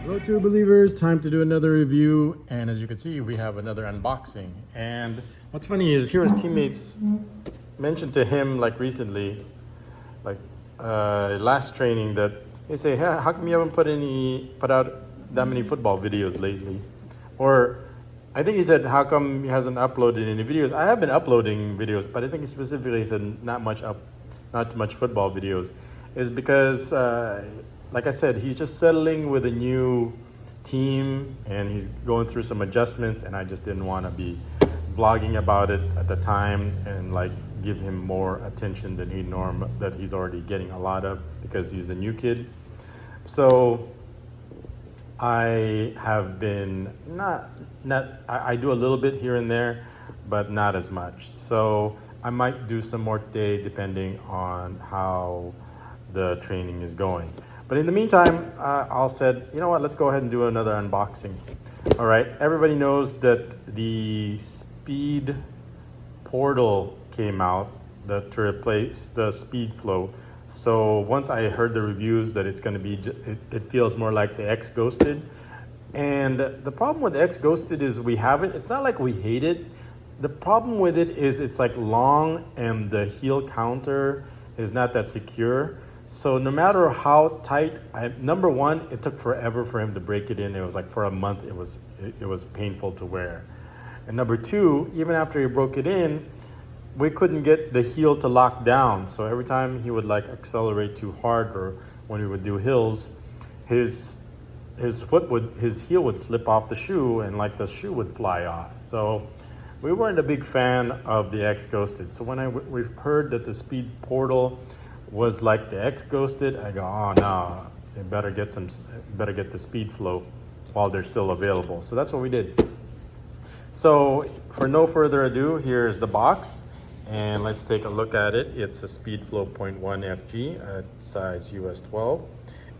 Hello, true believers. Time to do another review, and as you can see, we have another unboxing. And what's funny is here his teammates mentioned to him like recently, like last training, that they say, hey, how come you haven't put out that many football videos lately? Or I think he said, how come he hasn't uploaded any videos? I have been uploading videos, but I think he specifically said not too much football videos. Is because, like I said, he's just settling with a new team and he's going through some adjustments, and I just didn't want to be vlogging about it at the time and like give him more attention than that he's already getting a lot of, because he's a new kid. So I have been I do a little bit here and there, but not as much. So I might do some more today depending on how the training is going. But in the meantime, I'll said, you know what, let's go ahead and do another unboxing. All right, everybody knows that the Speed Portal came out to replace the Speedflow. So once I heard the reviews that it's going to be, it feels more like the X Ghosted. And the problem with the X Ghosted is we have it. It's not like we hate it. The problem with it is it's like long and the heel counter is not that secure. So no matter how tight, number one, it took forever for him to break it in. It was like for a month, it was painful to wear. And number two, even after he broke it in, we couldn't get the heel to lock down. So every time he would like accelerate too hard, or when we would do hills, his heel would slip off the shoe and like the shoe would fly off. So we weren't a big fan of the X Ghosted. So when we heard that the Speed Portal was like the X Ghosted, I go, oh no, they better get the Speedflow while they're still available. So that's what we did. So for no further ado, here's the box, and let's take a look at it. It's a Speedflow 0.1 FG at size US 12.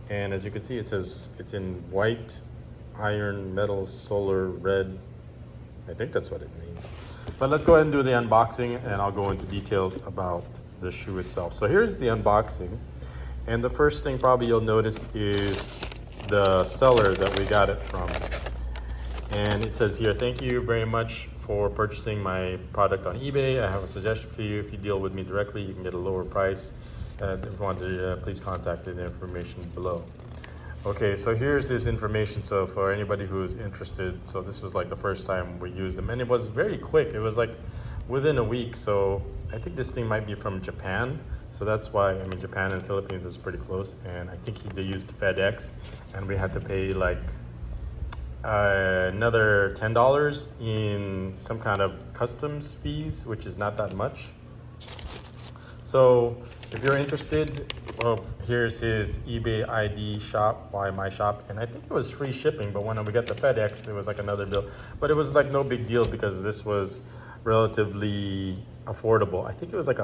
And as you can see, it says it's in white, iron, metal, solar, red. I think that's what it means. But let's go ahead and do the unboxing, and I'll go into details about the shoe itself. So here's the unboxing. And the first thing probably you'll notice is the seller that we got it from. And it says here, thank you very much for purchasing my product on eBay. I have a suggestion for you. If you deal with me directly, you can get a lower price. If you want to, please contact the information below. Okay, so here's this information. So for anybody who's interested, so this was like the first time we used them, and it was very quick. It was like within a week. So I think this thing might be from Japan. So that's why, I mean, Japan and Philippines is pretty close. And I think they used FedEx, and we had to pay like another $10 in some kind of customs fees, which is not that much. So if you're interested, well, here's his eBay ID shop, my shop, and I think it was free shipping, but when we got the FedEx, it was like another bill. But it was like no big deal because this was relatively affordable. I think it was like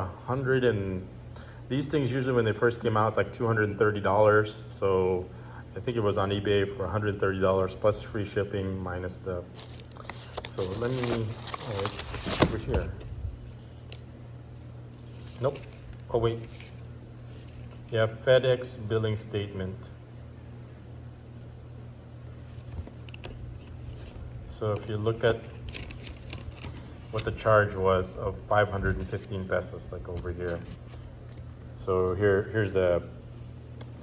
these things usually when they first came out, it's like $230. So I think it was on eBay for $130 plus free shipping minus the, so let me, oh, it's over here. Nope. Oh, wait. Yeah, FedEx billing statement. So if you look at what the charge was of 515 pesos, like over here. So here's the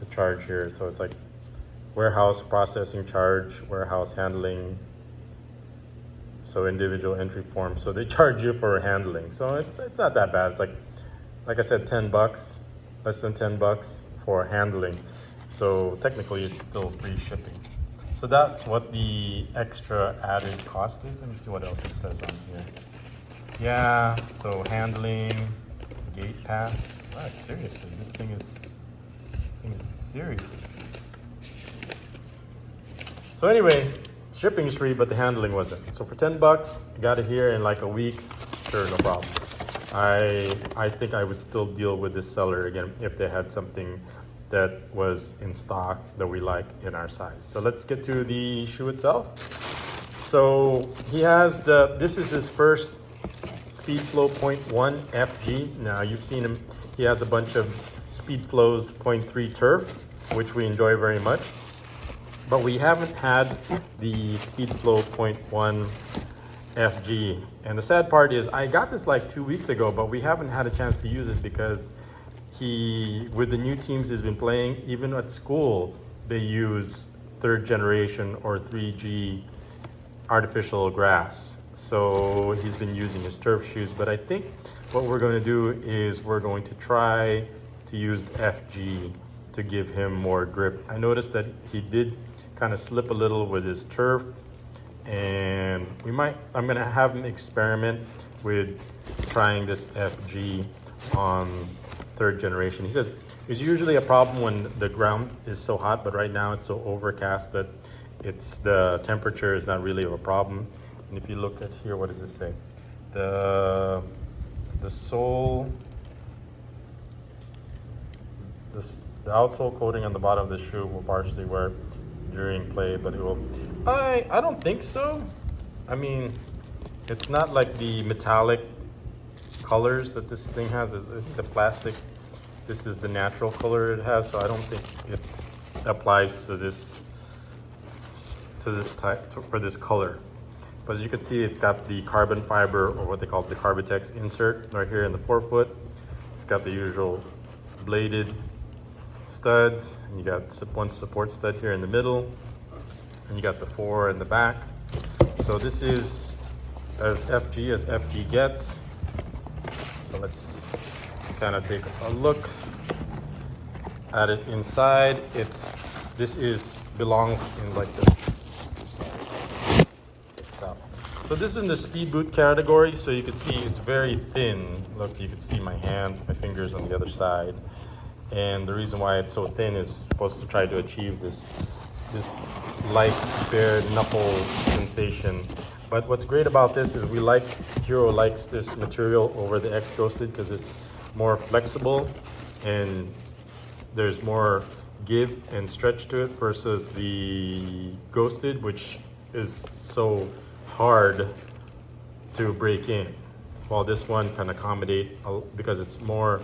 charge here. So it's like warehouse processing charge, warehouse handling, so individual entry form. So they charge you for handling. So it's not that bad. It's like I said, $10, less than $10 for handling. So technically it's still free shipping. So that's what the extra added cost is. Let me see what else it says on here. Yeah, so handling, gate pass. Wow, seriously, this thing is serious. So anyway, shipping is free, but the handling wasn't. So for $10, got it here in like a week. Sure, no problem. I think I would still deal with this seller again if they had something that was in stock that we like in our size. So let's get to the shoe itself. So he has this is his first Speedflow 0.1 FG. Now you've seen him, he has a bunch of Speedflow's 0.3 turf, which we enjoy very much. But we haven't had the Speedflow 0.1 FG. And the sad part is I got this like 2 weeks ago, but we haven't had a chance to use it because with the new teams he's been playing, even at school, they use 3rd generation or 3G artificial grass. So he's been using his turf shoes, but I think what we're going to do is we're going to try to use the FG to give him more grip. I noticed that he did kind of slip a little with his turf, and I'm going to have him experiment with trying this FG on 3rd generation. He says it's usually a problem when the ground is so hot, but right now it's so overcast that the temperature is not really a problem. And if you look at here, what does this say? The sole, the outsole coating on the bottom of the shoe will partially wear during play, but it will. I don't think so. I mean, it's not like the metallic colors that this thing has. The plastic, this is the natural color it has, so I don't think it applies to this type for this color. But as you can see, it's got the carbon fiber, or what they call the Carbitex insert right here in the forefoot. It's got the usual bladed studs, and you got one support stud here in the middle, and you got the 4 in the back. So this is as FG gets. So let's kind of take a look at it inside. Belongs in like this. So this is in the speed boot category. So you can see it's very thin. Look, you can see my hand, my fingers on the other side. And the reason why it's so thin is supposed to try to achieve this light, bare knuckle sensation. But what's great about this is Hero likes this material over the X Ghosted because it's more flexible and there's more give and stretch to it versus the Ghosted, which is so hard to break in. While this one can accommodate, because it's more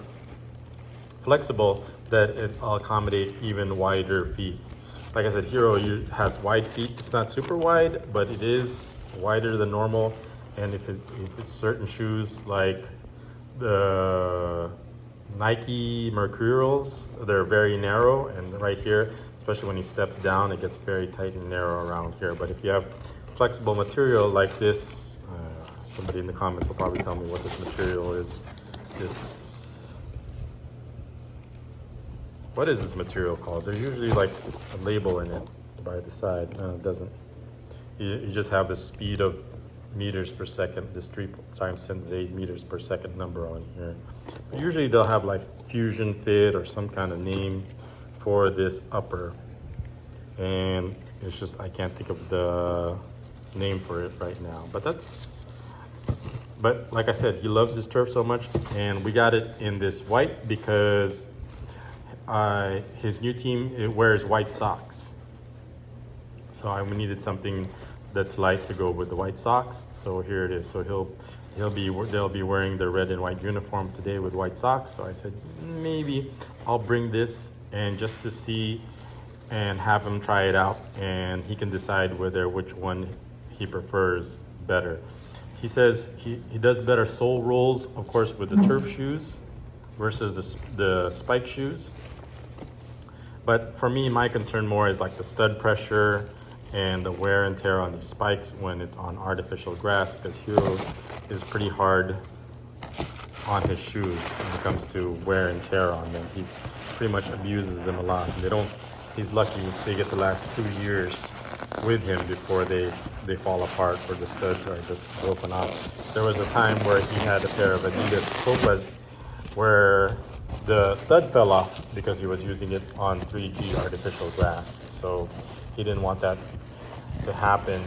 flexible, that it'll accommodate even wider feet. Like I said, Hero has wide feet. It's not super wide, but it is wider than normal. And if it's certain shoes like the Nike Mercurials, they're very narrow, and right here, especially when he steps down, it gets very tight and narrow around here. But if you have flexible material like this, somebody in the comments will probably tell me what this material is. What is this material called? There's usually like a label in it by the side. No, it doesn't. You just have the speed of meters per second, this 3 times 10 to the 8 meters per second number on here. But usually they'll have like Fusion Fit or some kind of name for this upper. And it's just, I can't think of the name for it right now. But like I said, he loves this turf so much, and we got it in this white because his new team wears white socks. So we needed something that's light to go with the white socks. So here it is. So they'll be wearing their red and white uniform today with white socks. So I said maybe I'll bring this and just to see and have him try it out, and he can decide which one he prefers better. He says he does better sole rolls, of course, with the turf shoes versus the spike shoes. But for me, my concern more is like the stud pressure and the wear and tear on these spikes when it's on artificial grass, because Hero is pretty hard on his shoes when it comes to wear and tear on them. He pretty much abuses them a lot. He's lucky they get the last 2 years with him before they fall apart or the studs are just broken off. There was a time where he had a pair of Adidas Copas where the stud fell off because he was using it on 3G artificial grass. So he didn't want that to happen.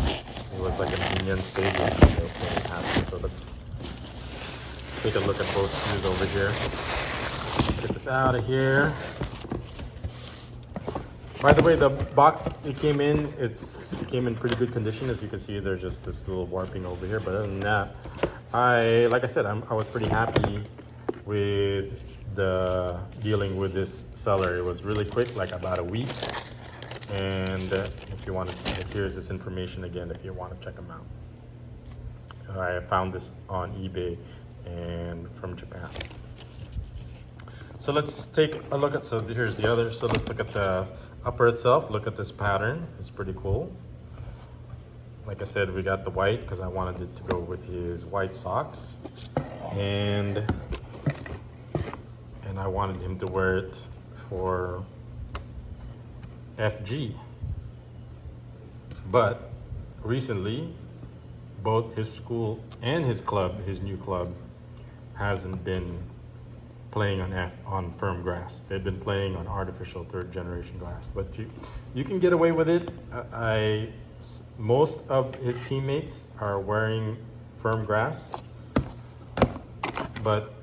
It was like an onion stadium when it happened. So let's take a look at both shoes over here. Let's get this out of here. By the way, the box it came in pretty good condition. As you can see, there's just this little warping over here. But other than that, like I said, I was pretty happy with the dealing with this seller. It was really quick, like about a week. And if you want to, here's this information again if you want to check them out. I found this on eBay and from Japan. So let's take a look at, so here's the other, so let's look at the upper itself. Look at this pattern, it's pretty cool. Like I said, we got the white because I wanted it to go with his white socks. And I wanted him to wear it for FG. But recently, both his school and his club, his new club, hasn't been playing on firm grass. They've been playing on artificial third generation grass. But you can get away with it. Most of his teammates are wearing firm grass, but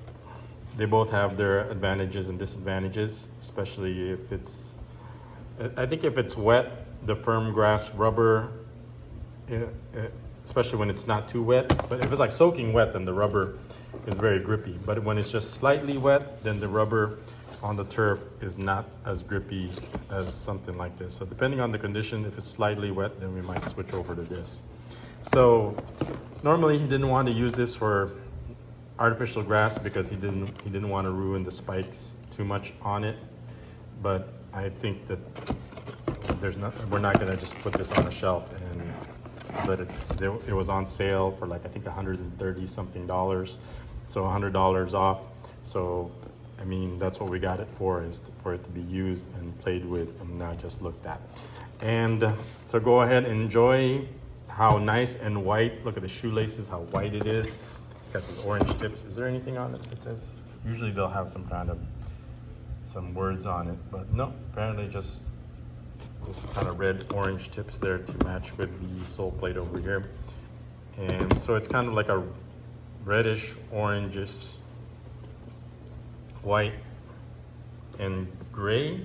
they both have their advantages and disadvantages, especially if it's, I think if it's wet, the firm grass rubber, especially when it's not too wet, but if it's like soaking wet, then the rubber is very grippy. But when it's just slightly wet, then the rubber on the turf is not as grippy as something like this. So depending on the condition, if it's slightly wet, then we might switch over to this. So normally he didn't want to use this for artificial grass because he didn't want to ruin the spikes too much on it. But I think that we're not gonna just put this on a shelf and, but it was on sale for like I think $130 something, so $100 off. So I mean, that's what we got it for, is for it to be used and played with and not just looked at. And so go ahead and enjoy how nice and white. Look at the shoelaces, how white it is. It's got these orange tips. Is there anything on it that says? Usually they'll have some words on it, but no, apparently just kind of red orange tips there to match with the sole plate over here. And so it's kind of like a reddish orangish white and gray,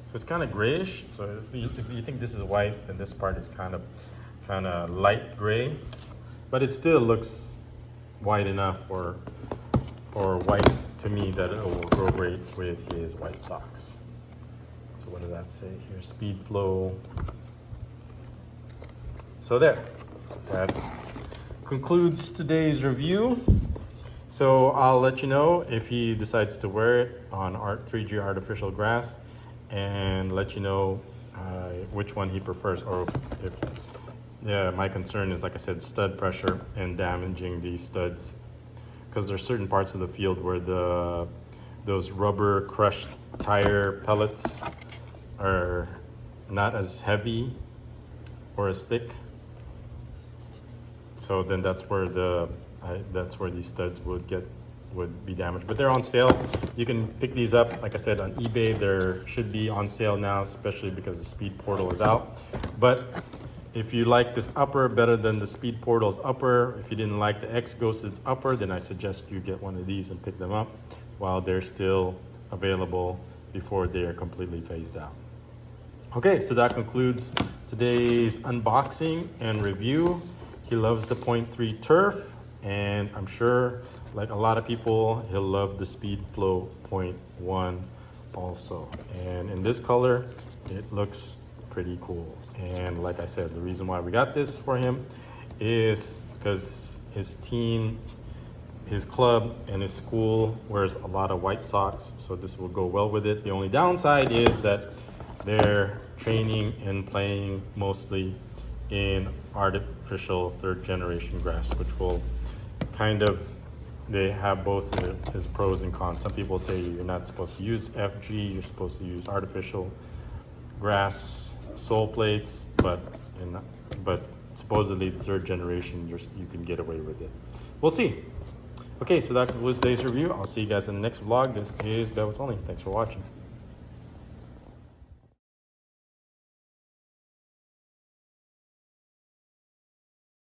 so it's kind of grayish. So if you think this is white, then this part is kind of light gray, but it still looks white enough or white to me that it will go great with his white socks. So what does that say here? Speedflow. So there, that concludes today's review. So I'll let you know if he decides to wear it on 3G artificial grass, and let you know which one he prefers, or if yeah, my concern is, like I said, stud pressure and damaging these studs, because there's certain parts of the field where those rubber crushed tire pellets are not as heavy or as thick. So then that's where these studs would be damaged. But they're on sale. You can pick these up, like I said, on eBay. They should be on sale now, especially because the Speed Portal is out. But if you like this upper better than the Speed Portal's upper, if you didn't like the X Ghosted's upper, then I suggest you get one of these and pick them up while they're still available before they are completely phased out. Okay, so that concludes today's unboxing and review. He loves the 0.3 turf, and I'm sure, like a lot of people, he'll love the Speedflow 0.1 also. And in this color, it looks pretty cool. And like I said, the reason why we got this for him is because his team, his club, and his school wears a lot of white socks, so this will go well with it. The only downside is that they're training and playing mostly in artificial third generation grass, which will kind of, they have both his pros and cons. Some people say you're not supposed to use FG, you're supposed to use artificial grass sole plates, but supposedly the third generation, you can get away with it. We'll see. Okay, so that concludes today's review. I'll see you guys in the next vlog. This is Bevo Tony. Thanks for watching.